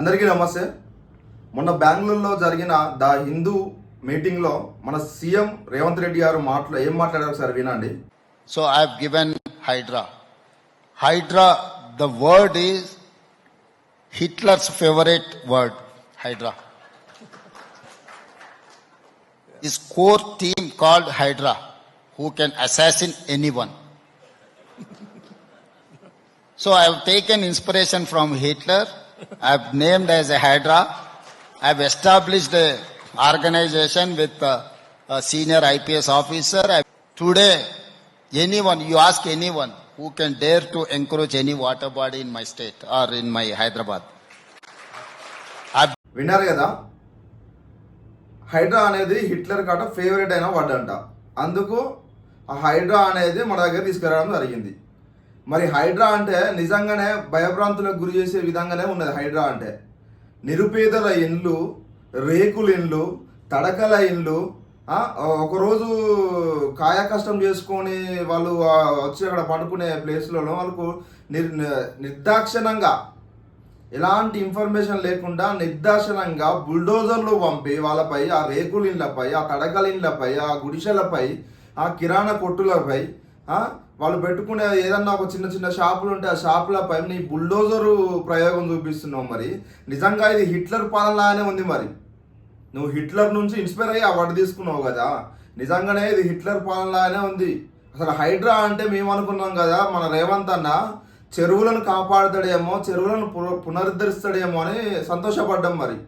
అందరికీ నమస్తే. మొన్న బెంగళూరులో జరిగిన ద హిందూ మీటింగ్లో మన సీఎం రేవంత్ రెడ్డి గారు ఏం మాట్లాడారు సార్ వినండి. So I have given Hydra. Hydra, the word is Hitler's favorite word, Hydra. His core team called Hydra, who can assassinate anyone. So I have taken inspiration from Hitler. I have named as a Hydra. I have established a organization with a senior IPS officer. Today, anyone, you ask anyone who can dare to encroach any water body in my state or in my Hyderabad. విన్నారు కదా, హైడ్రా అనేది Hitler Kata favourite అయిన word అంట. అందుకు ఆ హైడ్రా అనేది మన దగ్గర తీసుకురావడం జరిగింది. మరి హైడ్రా అంటే నిజంగానే భయభ్రాంతులకు గురి చేసే విధంగానే ఉన్నది. హైడ్రా అంటే నిరుపేదల ఇండ్లు, రేకుల ఇండ్లు, తడకల ఇండ్లు, ఒకరోజు కాయ కష్టం చేసుకొని వాళ్ళు వచ్చి అక్కడ పండుకునే ప్లేస్లలో వాళ్ళకు నిర్దాక్షిణంగా ఎలాంటి ఇన్ఫర్మేషన్ లేకుండా నిర్దాక్షిణంగా బుల్డోజర్లు పంపి వాళ్ళపై, ఆ రేకుల ఇండ్లపై, ఆ తడకల ఇండ్లపై, ఆ గుడిసెలపై, ఆ కిరాణా కొట్టులపై, వాళ్ళు పెట్టుకునే ఏదన్నా ఒక చిన్న చిన్న షాపులు ఉంటే ఆ షాపులపై నీ బుల్డోజరు ప్రయోగం చూపిస్తున్నావు. మరి నిజంగా ఇది హిట్లర్ పాలనలానే ఉంది. మరి నువ్వు హిట్లర్ నుంచి ఇన్స్పైర్ అయ్యి ఆ వర్డ్ తీసుకున్నావు కదా, నిజంగానే ఇది హిట్లర్ పాలనలానే ఉంది. అసలు హైడ్రా అంటే మేము అనుకున్నాం కదా, మన రేవంత్ అన్న చెరువులను కాపాడుతాడేమో, చెరువులను పునరుద్ధరిస్తాడేమో అని సంతోషపడ్డాం. మరి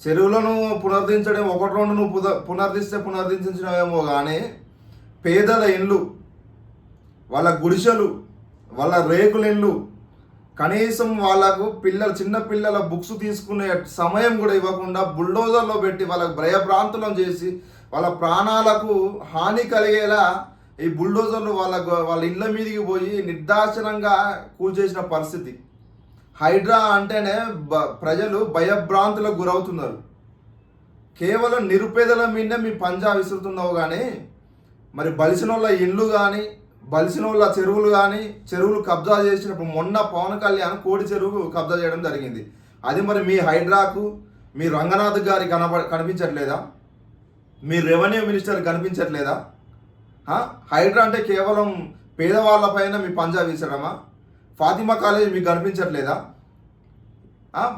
చెరువులను పునరుద్ధరించడేమో, ఒకటి రెండు నువ్వు పునరుద్ధరించడమేమో కానీ పేదల ఇండ్లు, వాళ్ళ గుడిసెలు, వాళ్ళ రేకుల ఇండ్లు, కనీసం వాళ్ళకు చిన్న పిల్లల బుక్స్ తీసుకునే సమయం కూడా ఇవ్వకుండా బుల్డోజర్లో పెట్టి వాళ్ళకు భయభ్రాంతులను చేసి వాళ్ళ ప్రాణాలకు హాని కలిగేలా ఈ బుల్డోజర్లు వాళ్ళ ఇళ్ళ మీదకి పోయి నిర్దాక్షిణంగా కూల్చేసిన పరిస్థితి. హైడ్రా అంటేనే ప్రజలు భయభ్రాంతులకు గురవుతున్నారు. కేవలం నిరుపేదల మీదనే మీ పంజా విసురుతున్నావు కానీ మరి బలిసిన వాళ్ళ ఇండ్లు కానీ, బలిసిన వాళ్ళ చెరువులు కానీ, చెరువులు కబ్జా చేసినప్పుడు మొన్న పవన్ కళ్యాణ్ కోడి చెరువు కబ్జా చేయడం జరిగింది. అది మరి మీ హైడ్రాకు, మీ రంగనాథ్ గారి కనిపించట్లేదా? మీ రెవెన్యూ మినిస్టర్ కనిపించట్లేదా? హైడ్రా అంటే కేవలం పేదవాళ్ళపైన మీ పంజా వీసడమా? ఫాతిమా కాలేజ్ మీకు కనిపించట్లేదా?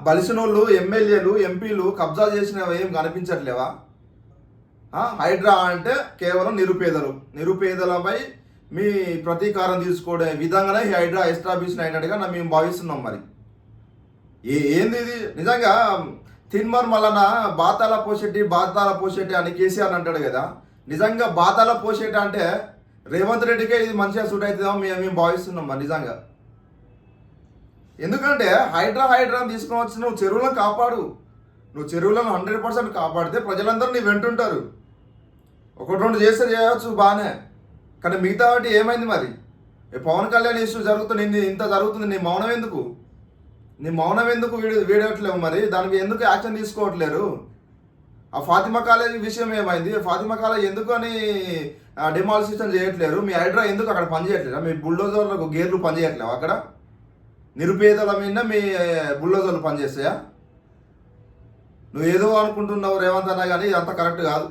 బలిసినోళ్ళు, ఎమ్మెల్యేలు, ఎంపీలు కబ్జా చేసినవి ఏం కనిపించట్లేవా? హైడ్రా అంటే కేవలం నిరుపేదలపై మీ ప్రతీకారం తీసుకోవడే విధంగానే ఈ హైడ్రా ఎస్టాబ్లిష్ అయినట్టుగా మేము భావిస్తున్నాం. మరి ఏంది ఇది? నిజంగా తిన్మర్ మల్లన బాతాల పోషెట్టి అని కేసీఆర్ అంటాడు కదా, నిజంగా బాతాల పోషెట్టి అంటే రేవంత్ రెడ్డికే ఇది మంచిగా సూట్ అవుతుందేమో మేము భావిస్తున్నాం. మరి నిజంగా ఎందుకంటే హైడ్రాని తీసుకుని వచ్చి నువ్వు చెరువులను కాపాడు, నువ్వు చెరువులను 100% కాపాడితే ప్రజలందరూ నీ వెంటుంటారు. ఒకటి రెండు చేస్తే చేయవచ్చు బాగానే, కానీ మిగతా వాటి ఏమైంది? మరి పవన్ కళ్యాణ్ ఇష్యూ జరుగుతుంది, ఇంత జరుగుతుంది, నీ మౌనం ఎందుకు వీడట్లేవు? మరి దానికి ఎందుకు యాక్షన్ తీసుకోవట్లేరు? ఆ ఫాతిమా కాలేజ్ విషయం ఏమైంది? ఫాతిమా కాలేజ్ ఎందుకు అని డిమాలిసిషన్ చేయట్లేరు? మీ హైడ్రా ఎందుకు అక్కడ పనిచేయట్లేదా? మీ బుల్డోజర్లకు గేర్లు పనిచేయట్లేవు? అక్కడ నిరుపేదల మీద మీ బుల్డోజర్లు పనిచేస్తాయా? నువ్వు ఏదో అనుకుంటున్నావు రేవంత్ అన్న, కానీ ఇదంతా కరెక్ట్ కాదు.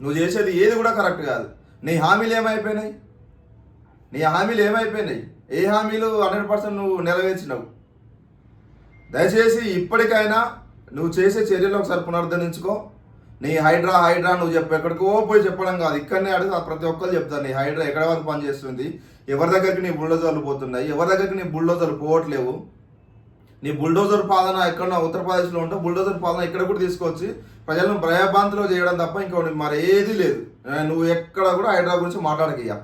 నువ్వు చేసేది ఏది కూడా కరెక్ట్ కాదు. నీ హామీలు ఏమైపోయినాయి? ఏ హామీలు 100% నువ్వు నెరవేర్చినావు? దయచేసి ఇప్పటికైనా నువ్వు చేసే చర్యలు ఒకసారి పునరుద్ధరించుకో. నీ హైడ్రా నువ్వు ఎక్కడికో పోయి చెప్పడం కాదు, ఇక్కడనే అడుగు. ప్రతి ఒక్కరు చెప్తారు నీ హైడ్రా ఎక్కడ వరకు పనిచేస్తుంది, ఎవరి దగ్గరికి నీ బుల్డోజర్లు పోతున్నాయి, ఎవరి దగ్గరికి నీ బుల్డోజర్లు పోవట్లేవు. నీ బుల్డోజర్ పాలన ఎక్కడన్నా ఉత్తరప్రదేశ్లో ఉంటే బుల్డోజర్ పాలన ఇక్కడ కూడా తీసుకొచ్చి ప్రజలను భయభ్రాంతిలో చేయడం తప్ప ఇంకోటి మరి ఏది లేదు. నువ్వు ఎక్కడ కూడా హైడ్రా గురించి మాట్లాడకయ్యా.